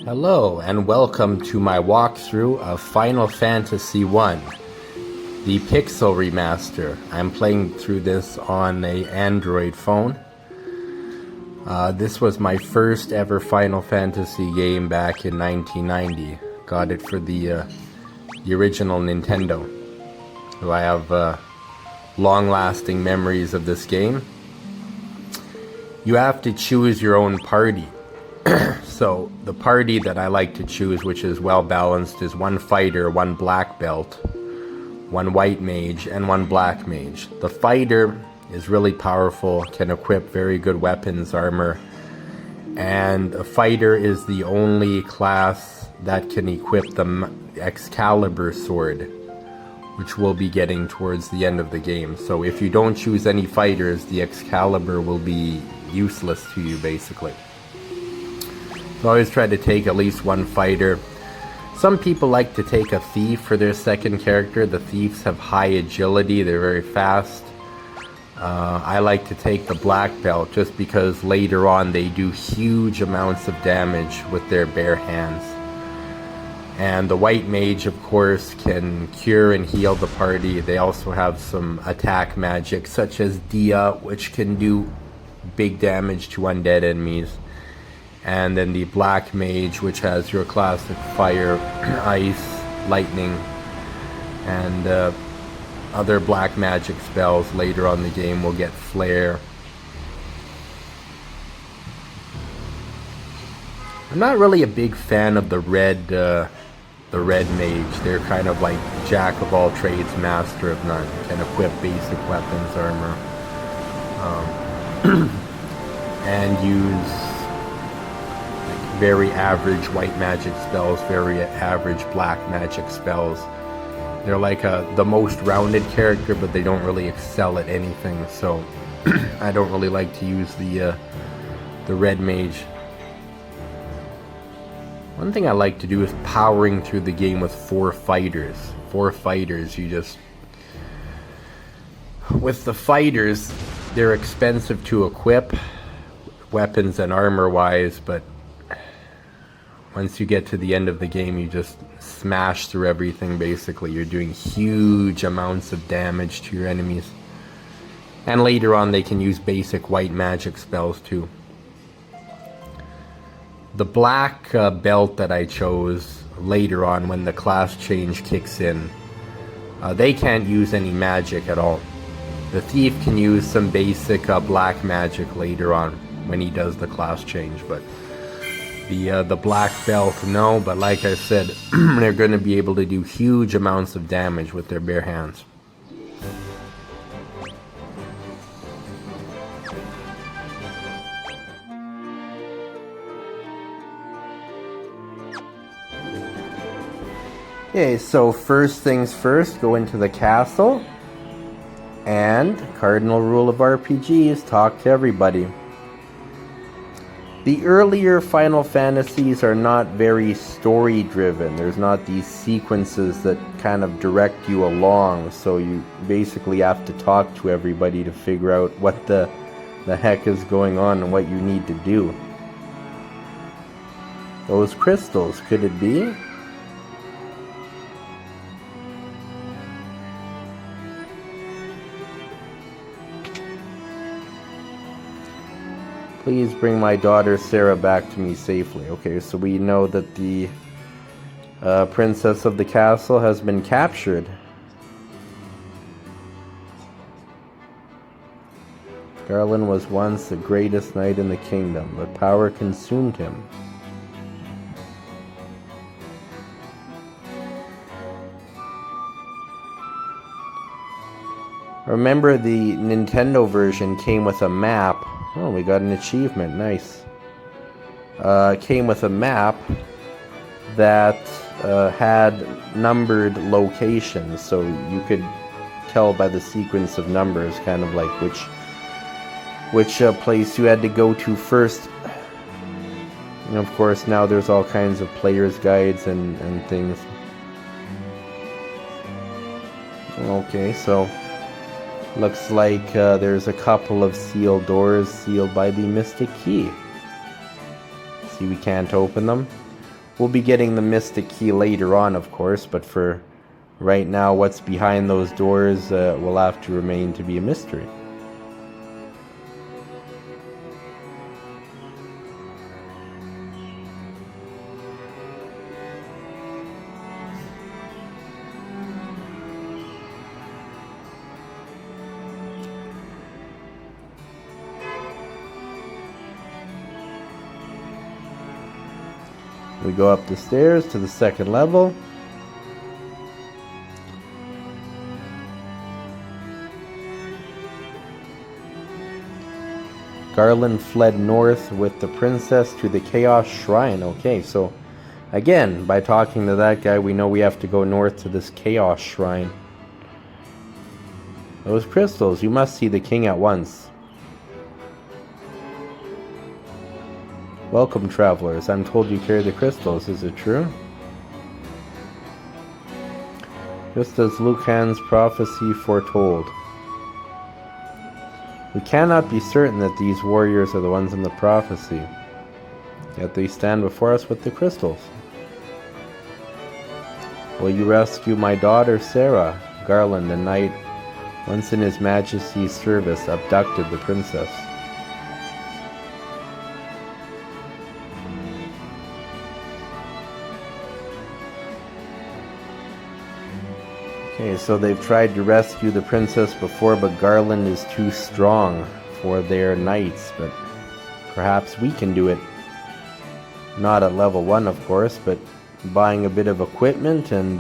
Hello and welcome to my walkthrough of Final Fantasy I, the Pixel Remaster. I'm playing through this on an Android phone. This was my first ever Final Fantasy game back in 1990. Got it for the original Nintendo. So I have long-lasting memories of this game. You have to choose your own party. So the party that I like to choose, which is well balanced, is one fighter, one black belt, one white mage, and one black mage. The fighter is really powerful, can equip very good weapons, armor, and a fighter is the only class that can equip the Excalibur sword, which we'll be getting towards the end of the game. So if you don't choose any fighters, the Excalibur will be useless to you, basically. So I always try to take at least one fighter. Some people like to take a thief for their second character. The thieves have high agility, they're very fast. I like to take the black belt just because later on they do huge amounts of damage with their bare hands. And the white mage, of course, can cure and heal the party. They also have some attack magic such as Dia, which can do big damage to undead enemies. And then the black mage, which has your classic fire, ice, lightning, and other black magic spells. Later on in the game we'll get flare. I'm not really a big fan of the red mage. They're kind of like jack of all trades, master of none. Can equip basic weapons, armor, and use very average white magic spells, very average black magic spells. They're like the most rounded character, but they don't really excel at anything, so I don't really like to use the red mage. One thing I like to do is powering through the game with four fighters. With the fighters, they're expensive to equip, weapons and armor wise, but once you get to the end of the game, you just smash through everything, basically. You're doing huge amounts of damage to your enemies. And later on, they can use basic white magic spells, too. The black belt that I chose later on, when the class change kicks in, they can't use any magic at all. The thief can use some basic black magic later on, when he does the class change, but the black belt, no, but like I said, they're going to be able to do huge amounts of damage with their bare hands. Okay, so first things first, go into the castle, and cardinal rule of RPGs, talk to everybody. The earlier Final Fantasies are not very story-driven. There's not these sequences that kind of direct you along, so you basically have to talk to everybody to figure out what the heck is going on and what you need to do. Those crystals, could it be? Please bring my daughter Sarah back to me safely. Okay, so we know that the princess of the castle has been captured. Garland was once the greatest knight in the kingdom, but power consumed him. Remember, the Nintendo version came with a map. Oh, we got an achievement, nice. Came with a map that had numbered locations, so you could tell by the sequence of numbers kind of like which place you had to go to first. And of course now there's all kinds of player's guides and things. Okay, so looks like there's a couple of sealed doors sealed by the Mystic Key. See, we can't open them. We'll be getting the mystic key later on, of course, but for right now, what's behind those doors will have to remain to be a mystery. We go up the stairs to the second level. Garland fled north with the princess to the Chaos Shrine. Okay, so again, by talking to that guy, we know we have to go north to this Chaos Shrine. Those crystals, you must see the king at once. Welcome, travelers. I'm told you carry the crystals. Is it true? Just as Lucan's prophecy foretold. We cannot be certain that these warriors are the ones in the prophecy, yet they stand before us with the crystals. Will you rescue my daughter Sarah? Garland, a knight, once in His Majesty's service, abducted the princess. Okay, so they've tried to rescue the princess before, but Garland is too strong for their knights. But perhaps we can do it. Not at level 1, of course, but buying a bit of equipment and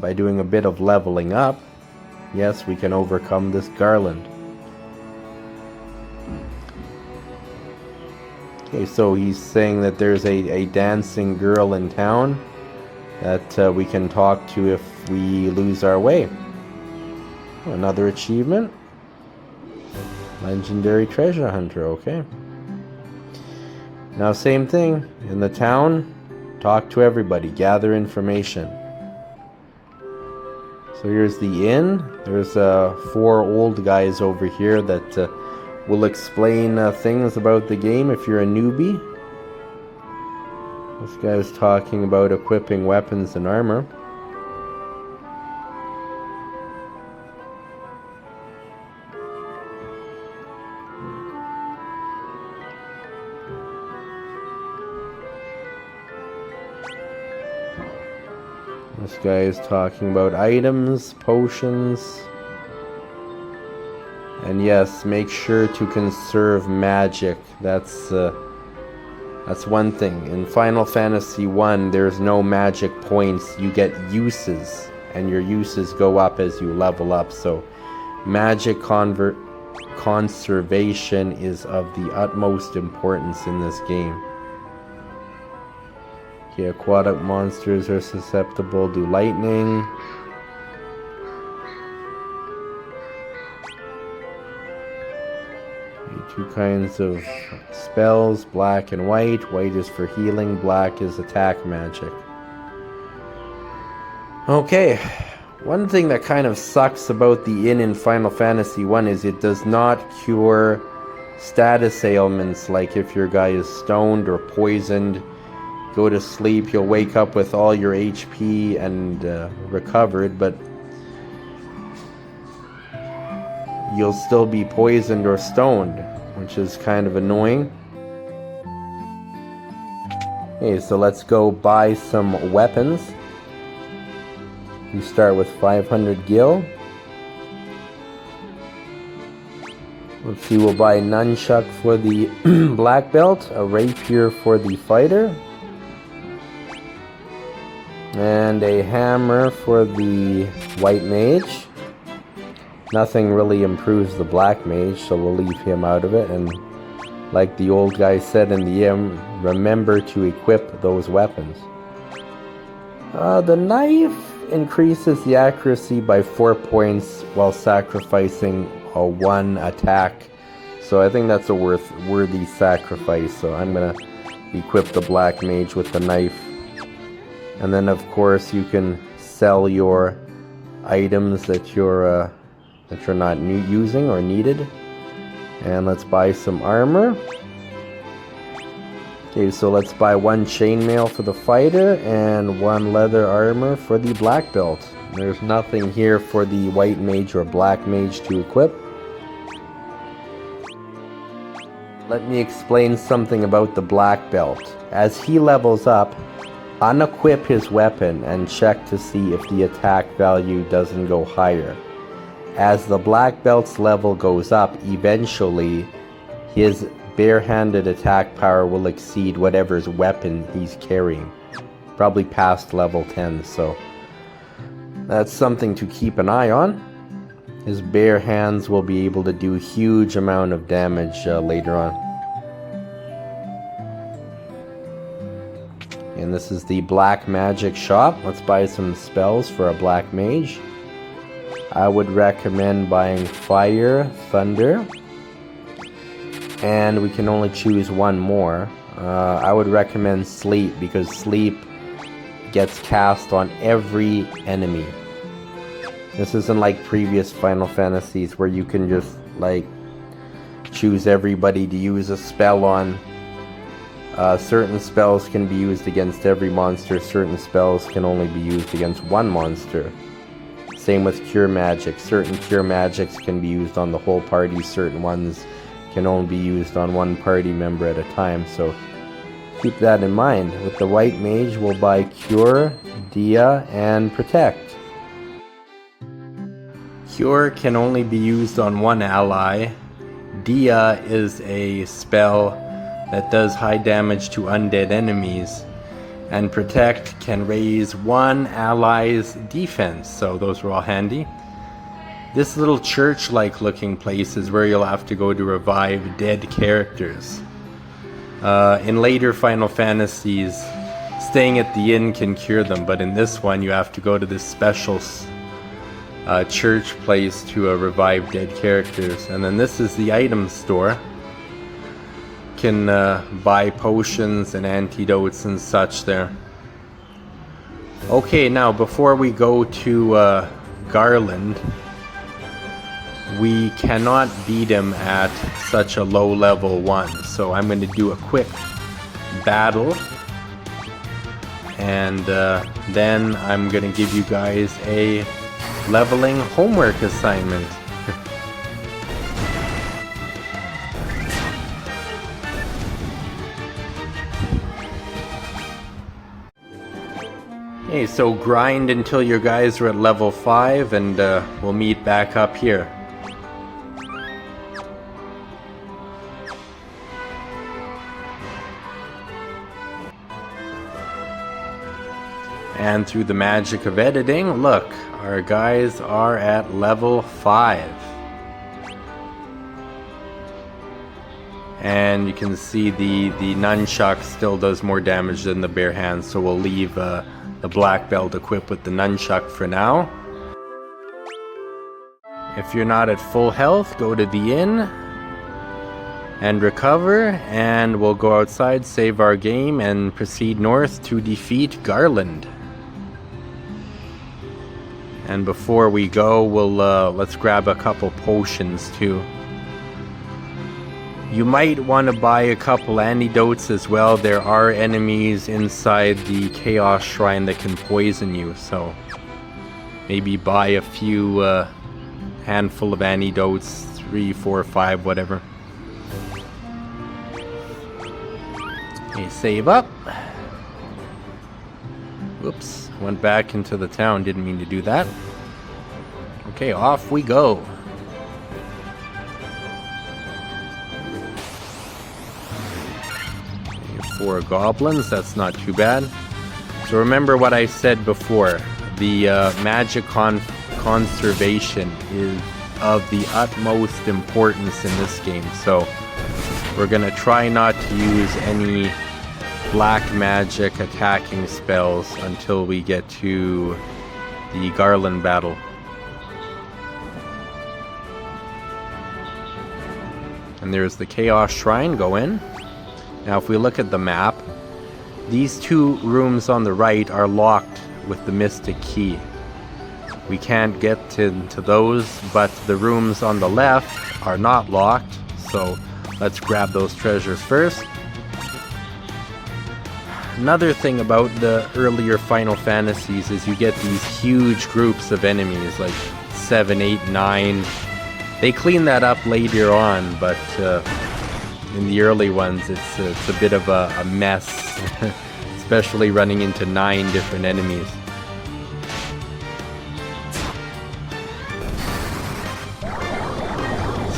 by doing a bit of leveling up, yes, we can overcome this Garland. Okay, so he's saying that there's a dancing girl in town that we can talk to if we lose our way. Another achievement. Legendary treasure hunter, okay. Now same thing, in the town, talk to everybody, gather information. So here's the inn. There's 4 old guys over here that will explain things about the game if you're a newbie. This guy's talking about equipping weapons and armor. This guy is talking about items, potions. And yes, make sure to conserve magic. That's one thing. In Final Fantasy 1, there's no magic points. You get uses, and your uses go up as you level up. So magic conservation is of the utmost importance in this game. Okay, aquatic monsters are susceptible to lightning. Two kinds of spells, black and white. White is for healing, black is attack magic. Okay, one thing that kind of sucks about the inn in Final Fantasy 1 is it does not cure status ailments, like if your guy is stoned or poisoned, go to sleep, you'll wake up with all your HP and recovered, but you'll still be poisoned or stoned, which is kind of annoying. Okay, so let's go buy some weapons. We start with 500 gil. Let's see, we'll buy a nunchuck for the black belt, a rapier for the fighter, and a hammer for the white mage. Nothing really improves the black mage, so we'll leave him out of it. And like the old guy said in the end, remember to equip those weapons. The knife increases the accuracy by 4 points while sacrificing a 1 attack. So I think that's a worthy sacrifice. So I'm gonna equip the black mage with the knife. And then of course you can sell your items that you're not using or needed. And let's buy some armor. Okay, so let's buy 1 chainmail for the fighter and 1 leather armor for the black belt. There's nothing here for the white mage or black mage to equip. Let me explain something about the black belt. As he levels up, unequip his weapon and check to see if the attack value doesn't go higher. As the black belt's level goes up, eventually his barehanded attack power will exceed whatever's weapon he's carrying. Probably past level 10, so that's something to keep an eye on. His bare hands will be able to do a huge amount of damage later on. And this is the black magic shop. Let's buy some spells for a black mage. I would recommend buying fire, thunder, and we can only choose 1 more. I would recommend sleep, because sleep gets cast on every enemy. This isn't like previous Final Fantasies where you can just like choose everybody to use a spell on. Certain spells can be used against every monster, certain spells can only be used against 1 monster. Same with cure magic. Certain cure magics can be used on the whole party, certain ones can only be used on 1 party member at a time, so keep that in mind. With the white mage, we'll buy Cure, Dia, and Protect. Cure can only be used on 1 ally. Dia is a spell that does high damage to undead enemies. And Protect can raise 1 ally's defense, so those are all handy. This little church-like looking place is where you'll have to go to revive dead characters. In later Final Fantasies, staying at the inn can cure them, but in this one you have to go to this special church place to revive dead characters. And then this is the item store. You can buy potions and antidotes and such there. Okay, now before we go to Garland, we cannot beat him at such a low level 1, so I'm going to do a quick battle, and then I'm going to give you guys a leveling homework assignment. Okay, so grind until your guys are at level 5, and we'll meet back up here. And through the magic of editing, look, our guys are at level 5. And you can see the nunchuck still does more damage than the bare hands, so we'll leave the black belt equipped with the nunchuck for now. If you're not at full health, go to the inn and recover, and we'll go outside, save our game, and proceed north to defeat Garland. And before we go, let's grab a couple potions too. You might want to buy a couple antidotes as well. There are enemies inside the Chaos Shrine that can poison you, so maybe buy a few handful of antidotes, 3, 4, 5, whatever. Okay, save up. Whoops, went back into the town, didn't mean to do that. Okay, off we go. 4 goblins, that's not too bad. So remember what I said before, the magic conservation is of the utmost importance in this game, so we're gonna try not to use any black magic attacking spells until we get to the Garland battle. And there's the Chaos Shrine, go in. Now if we look at the map, these 2 rooms on the right are locked with the Mystic Key. We can't get to those, but the rooms on the left are not locked, so let's grab those treasures first. Another thing about the earlier Final Fantasies is you get these huge groups of enemies, like 7, 8, 9. They clean that up later on, but in the early ones it's a bit of a mess, especially running into 9 different enemies.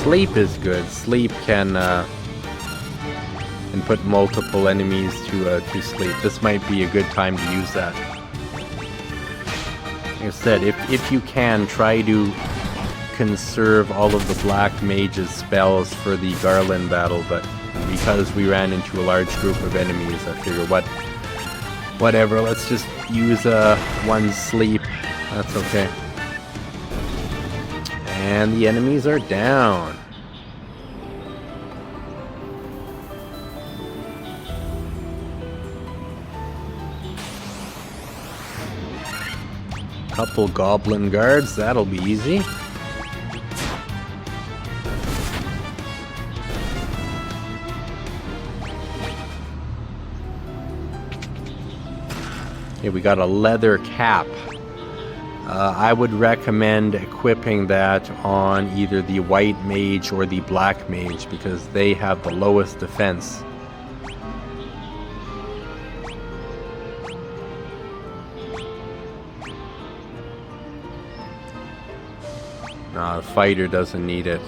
Sleep is good. Sleep can put multiple enemies to sleep. This might be a good time to use that. Like I said, if you can, try to conserve all of the Black Mage's spells for the Garland battle, but because we ran into a large group of enemies, I figure whatever, let's just use one sleep. That's okay. And the enemies are down. Couple goblin guards, that'll be easy. Okay, we got a leather cap. I would recommend equipping that on either the white mage or the black mage because they have the lowest defense. The fighter doesn't need it.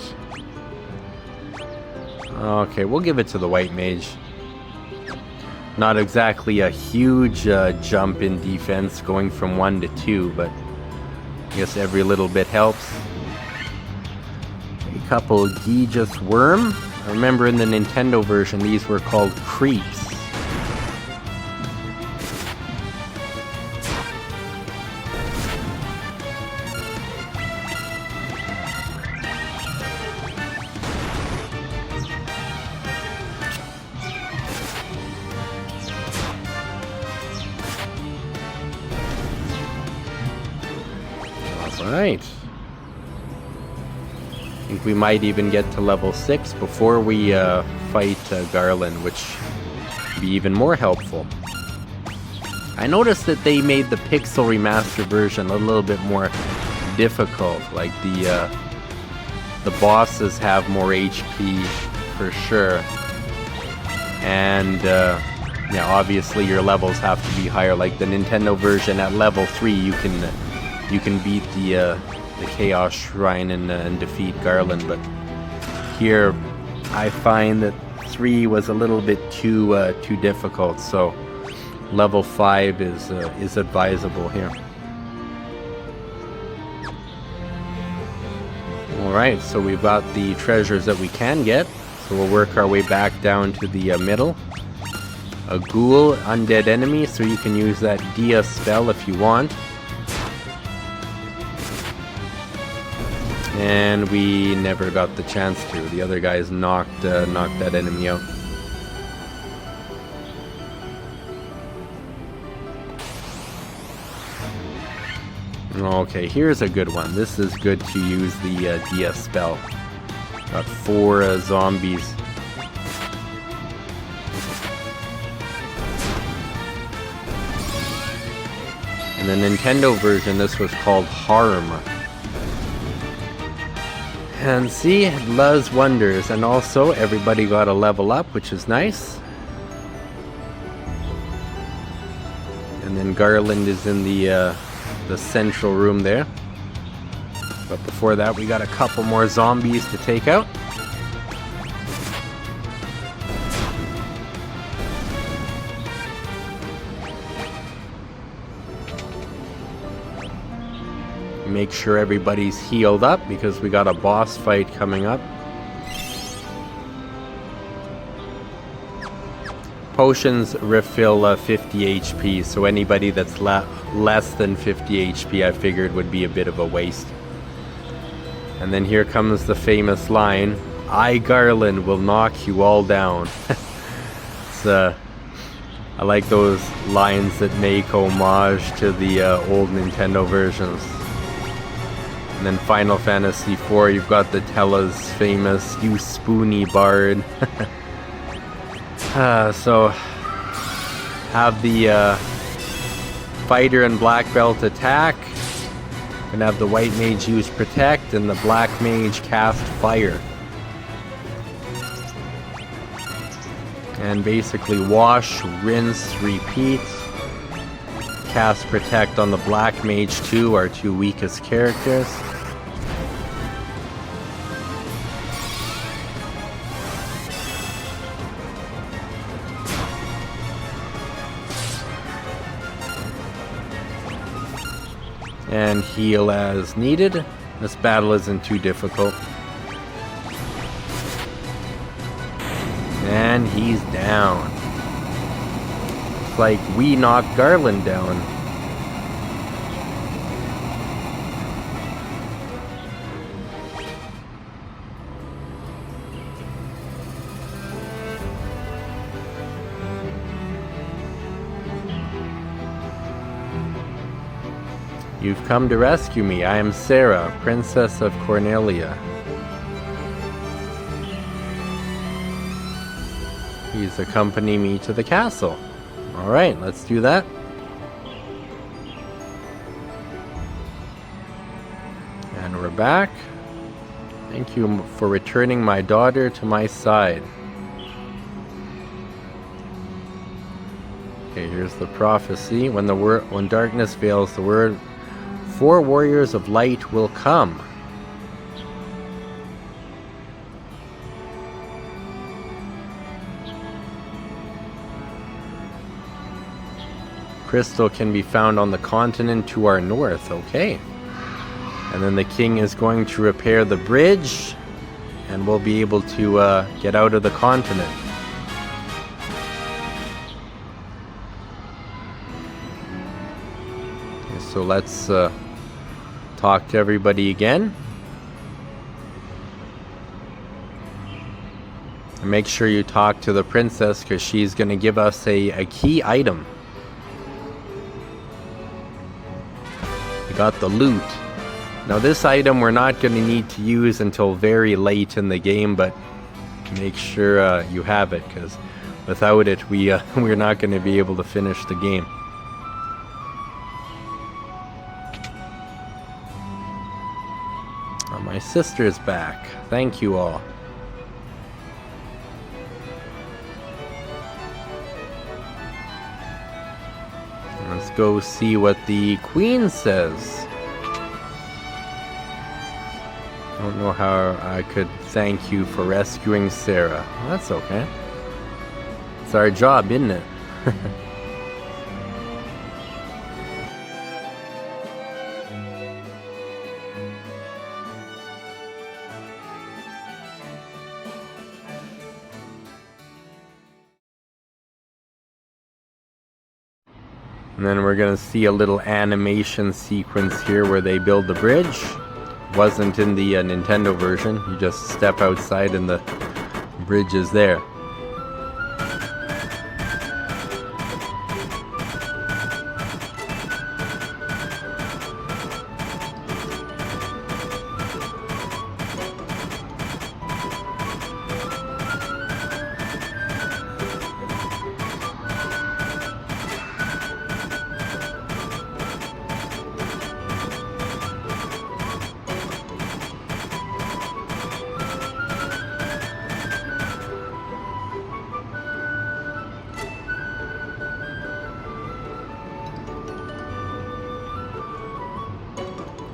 Okay, we'll give it to the white mage. Not exactly a huge jump in defense going from 1 to 2, but I guess every little bit helps. A couple Gigas worm. I remember in the Nintendo version these were called creeps. Alright. I think we might even get to level 6 before we fight Garland, which would be even more helpful. I noticed that they made the Pixel Remaster version a little bit more difficult. Like the bosses have more HP for sure. And yeah, obviously your levels have to be higher. Like the Nintendo version at level 3 you can beat the Chaos Shrine and defeat Garland, but here I find that 3 was a little bit too difficult, so level 5 is advisable here. Alright, so we've got the treasures that we can get, so we'll work our way back down to the middle. A ghoul, undead enemy, so you can use that Dia spell if you want. And we never got the chance to. The other guys knocked that enemy out. Okay, here's a good one. This is good to use the Dia spell. Got 4 zombies. In the Nintendo version, this was called Harm. And see, it does wonders, and also everybody got a level up, which is nice. And then Garland is in the central room there. But before that, we got a couple more zombies to take out. Make sure everybody's healed up because we got a boss fight coming up. Potions refill 50 HP, so anybody that's less than 50 HP I figured would be a bit of a waste. And then here comes the famous line, I, Garland, will knock you all down. I like those lines that make homage to the old Nintendo versions. And then Final Fantasy IV, you've got the Tella's famous "You Spoony Bard." So have the fighter and black belt attack. Gonna have the white mage use protect and the black mage cast fire. And basically wash, rinse, repeat. Cast protect on the black mage too, our two weakest characters. And heal as needed. This battle isn't too difficult. And he's down. It's like we knocked Garland down. You've come to rescue me. I am Sarah, Princess of Cornelia. Please accompany me to the castle. Alright, let's do that. And we're back. Thank you for returning my daughter to my side. Okay, here's the prophecy. When darkness veils the word, 4 warriors of light will come. Crystal can be found on the continent to our north. Okay. And then the king is going to repair the bridge, and we'll be able to get out of the continent. Okay, so let's talk to everybody again. And make sure you talk to the princess, because she's going to give us a key item. We got the loot. Now this item we're not going to need to use until very late in the game, but make sure you have it, because without it we're not going to be able to finish the game. Oh, my sister's back. Thank you all. Let's go see what the queen says. I don't know how I could thank you for rescuing Sarah. Well, that's okay. It's our job, isn't it? And then we're gonna see a little animation sequence here where they build the bridge. Wasn't in the Nintendo version. You just step outside and the bridge is there.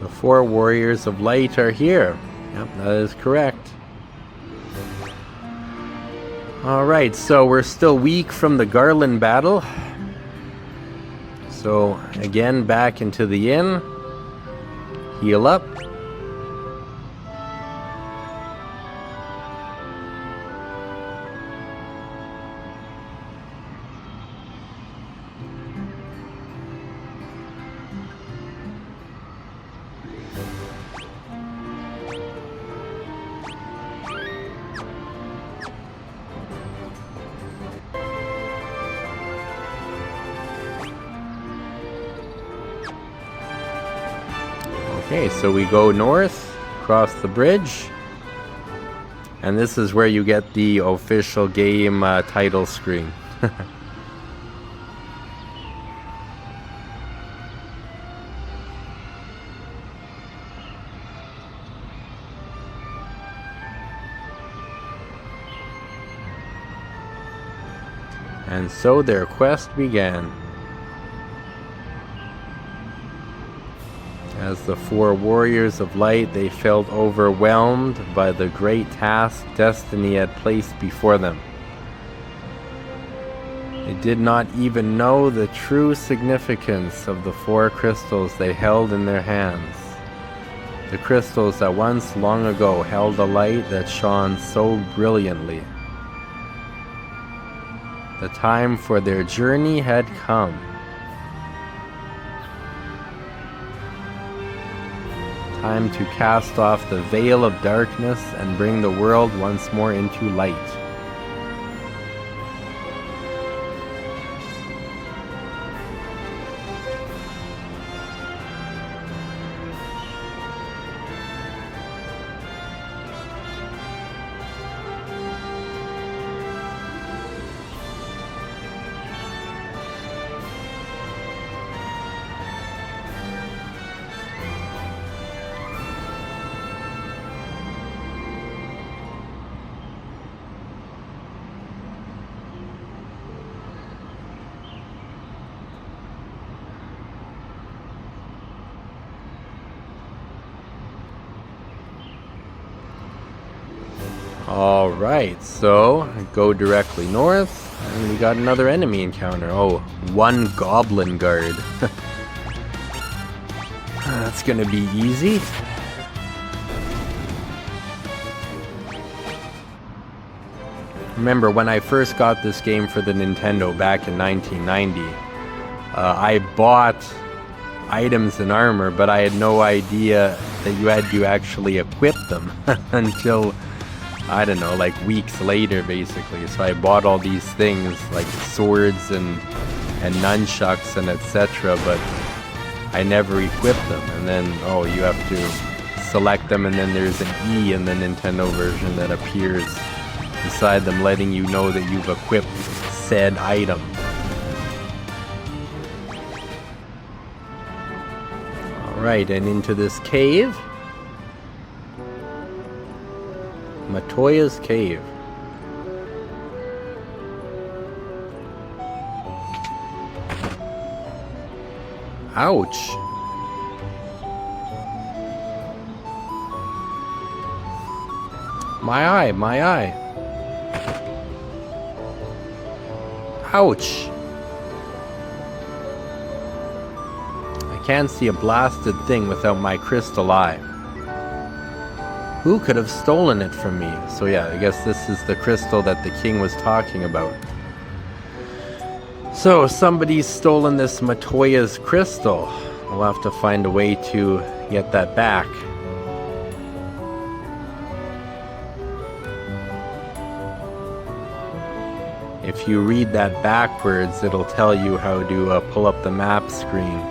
The 4 warriors of light are here. Yep, that is correct. Alright, so we're still weak from the Garland battle. So, again, back into the inn. Heal up. Okay, so we go north, across the bridge, and this is where you get the official game title screen. And so their quest began. As the four warriors of light, they felt overwhelmed by the great task destiny had placed before them. They did not even know the true significance of the four crystals they held in their hands. The crystals that once long ago held a light that shone so brilliantly. The time for their journey had come. Time to cast off the veil of darkness and bring the world once more into light. Alright, so go directly north, and we got another enemy encounter. Oh, one goblin guard. That's gonna be easy. Remember, when I first got this game for the Nintendo back in 1990, I bought items and armor, but I had no idea that you had to actually equip them until, I don't know, like weeks later, basically. So I bought all these things, like swords and nunchucks and etc., but I never equipped them. And then, oh, you have to select them, and then there's an E in the Nintendo version that appears beside them, letting you know that you've equipped said item. Alright, and into this cave. Matoya's Cave. Ouch. My eye, my eye. Ouch. I can't see a blasted thing without my crystal eye. Who could have stolen it from me? So yeah, I guess this is the crystal that the king was talking about. So somebody's stolen this Matoya's crystal. We'll have to find a way to get that back. If you read that backwards, it'll tell you how to pull up the map screen.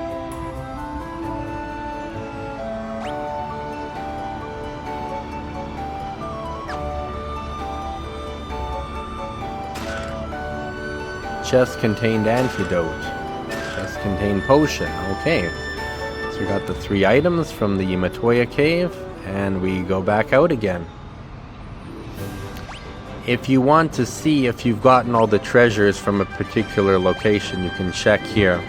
Chest contained antidote. Chest contained potion. Okay. So we got the 3 items from the Matoya cave, and we go back out again. If you want to see if you've gotten all the treasures from a particular location, you can check here.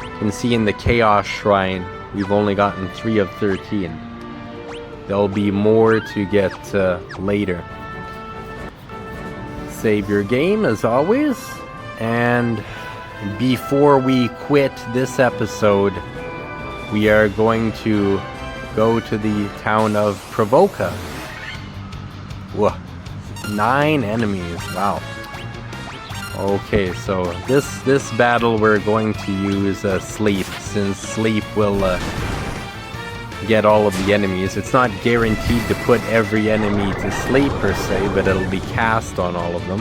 You can see in the Chaos Shrine, we've only gotten 3 of 13. There'll be more to get later. Save your game as always, and before we quit this episode, we are going to go to the town of Provoca. Whoa, 9 enemies, wow. Okay, so this battle we're going to use sleep, since sleep will get all of the enemies. It's not guaranteed to put every enemy to sleep per se, but it'll be cast on all of them.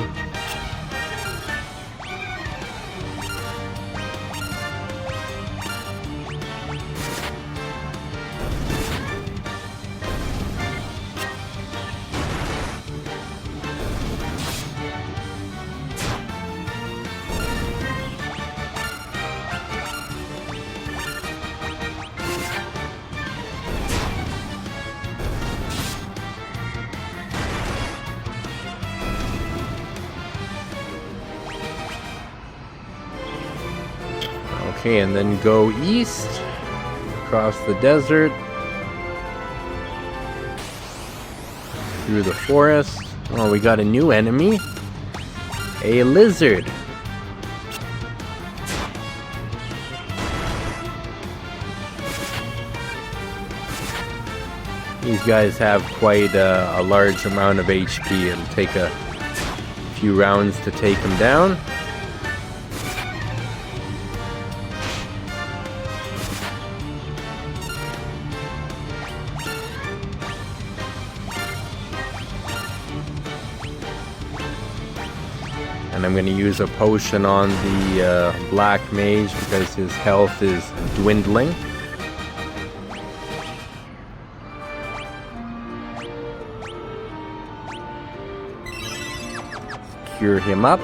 Okay, and then go east, across the desert, through the forest. Oh, we got a new enemy. A lizard. These guys have quite a large amount of HP. It'll take a few rounds to take them down. And I'm going to use a potion on the black mage because his health is dwindling. Cure him up.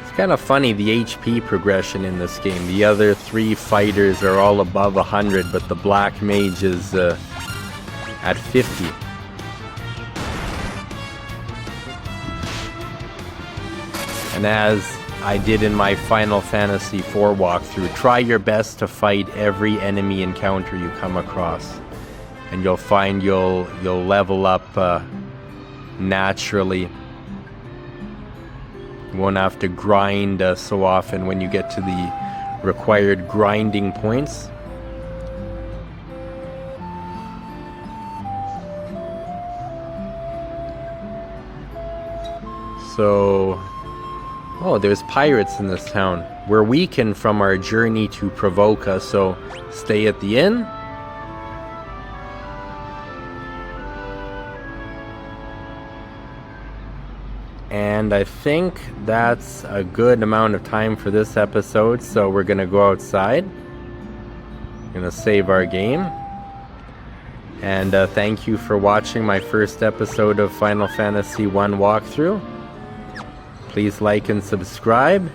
It's kind of funny, the HP progression in this game. The other three fighters are all above 100, but the black mage is at 50. And as I did in my Final Fantasy IV walkthrough, try your best to fight every enemy encounter you come across. And you'll find you'll level up naturally. You won't have to grind so often when you get to the required grinding points. So... oh, there's pirates in this town. We're weakened from our journey to Provoca, so stay at the inn. And I think that's a good amount of time for this episode, so we're gonna go outside. Gonna save our game. And thank you for watching my first episode of Final Fantasy I walkthrough. Please like and subscribe.